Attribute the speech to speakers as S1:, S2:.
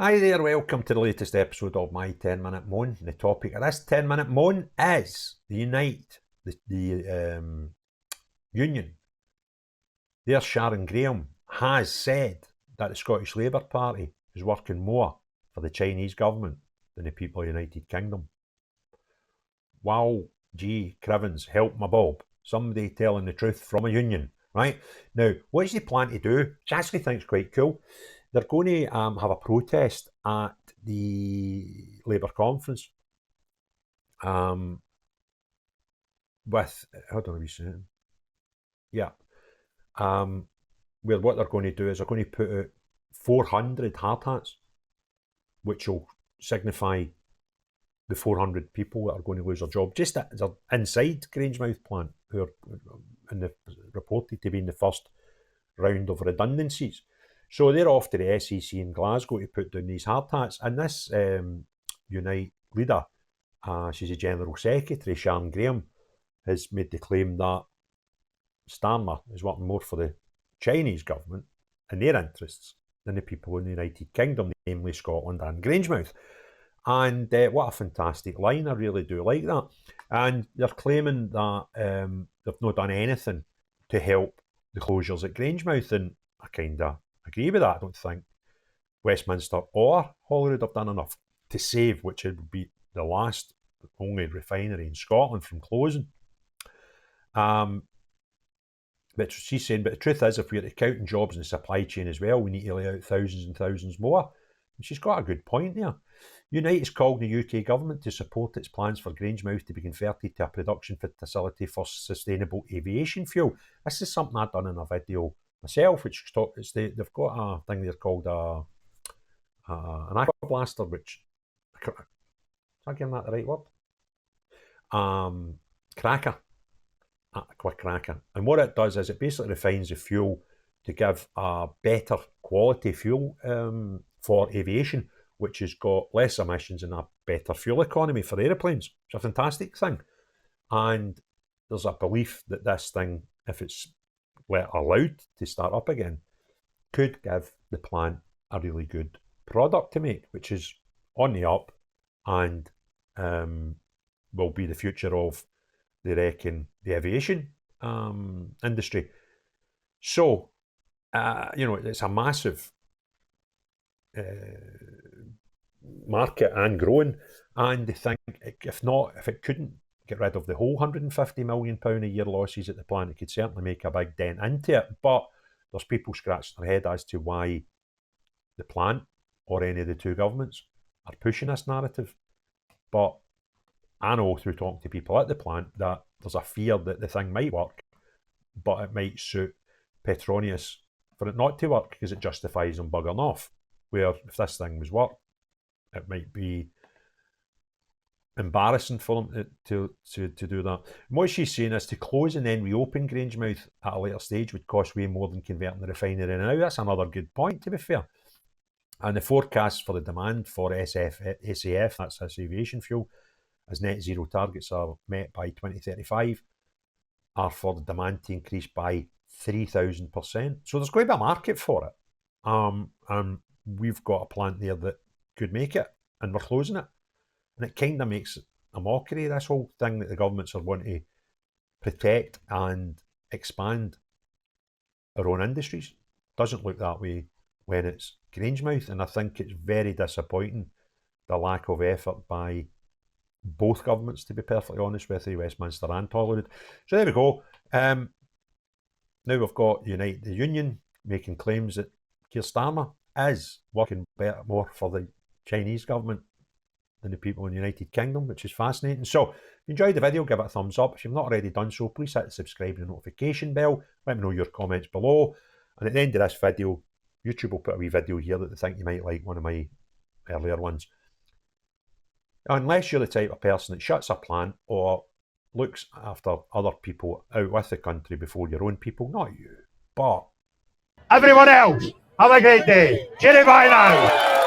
S1: Hi there, welcome to the latest episode of my 10-minute moan. The topic of this 10-minute moan is the Union. Their Sharon has said that the Scottish Labour Party is working more for the Chinese government than the people of the United Kingdom. Wow, gee, Crivens, help my bob. Somebody telling the truth from a union, right? Now, what does he plan to do? Which I actually think is quite cool. They're going to have a protest at the Labour conference with, hold on a wee second. Yeah. Where what they're going to do is they're going to put out 400 hard hats, which will signify the 400 people that are going to lose their job, just inside Grangemouth plant, who are reported to be in the first round of redundancies. So they're off to the SEC in Glasgow to put down these hard hats. And this Unite leader, she's a General Secretary, Sharon, has made the claim that Starmer is working more for the Chinese government and their interests than the people in the United Kingdom, namely Scotland and Grangemouth. And what a fantastic line. I really do like that. And they're claiming that they've not done anything to help the closures at Grangemouth, and I kind of agree with that. I don't think Westminster or Holyrood have done enough to save, which would be the only refinery in Scotland from closing. But she's saying, but the truth is, if we're counting jobs in the supply chain as well, we need to lay out thousands and thousands more. And she's got a good point there. Unite is calling the UK government to support its plans for Grangemouth to be converted to a production facility for sustainable aviation fuel. This is something I've done in a video myself, which they've got a thing there called an aqua blaster, which, am I getting that the right word? Cracker. Aqua cracker. And what it does is it basically refines the fuel to give a better quality fuel for aviation, which has got less emissions and a better fuel economy for aeroplanes. It's a fantastic thing. And there's a belief that this thing, if it's allowed to start up again, could give the plant a really good product to make, which is on the up and will be the future of, they reckon, the aviation industry. So, it's a massive market and growing. And they think if it couldn't get rid of the whole £150 million a year losses at the plant, it could certainly make a big dent into it. But there's people scratching their head as to why the plant or any of the two governments are pushing this narrative. But I know through talking to people at the plant that there's a fear that the thing might work, but it might suit Petronius for it not to work because it justifies them bugging off. Where if this thing was work, it might be embarrassing for them to do that. And what she's saying is to close and then reopen Grangemouth at a later stage would cost way more than converting the refinery now. That's another good point, to be fair. And the forecasts for the demand for SAF, that's this aviation fuel, as net zero targets are met by 2035, are for the demand to increase by 3,000%. So there's going to be a market for it. And we've got a plant there that could make it, and we're closing it. And it kind of makes a mockery, this whole thing that the governments are wanting to protect and expand our own industries. Doesn't look that way when it's Grangemouth, and I think it's very disappointing, the lack of effort by both governments, to be perfectly honest with you, Westminster and Holyrood. So there we go. Now we've got Unite the Union making claims that Keir Starmer is working more for the Chinese government than the people in the United Kingdom, which is fascinating. So if you enjoyed the video, give it a thumbs up. If you've not already done so, please hit the subscribe and notification bell. Let me know your comments below. And at the end of this video, YouTube will put a wee video here that they think you might like, one of my earlier ones. Unless you're the type of person that shuts a plant or looks after other people out with the country before your own people, not you, but
S2: everyone else, have a great day. Cheerio, bye now.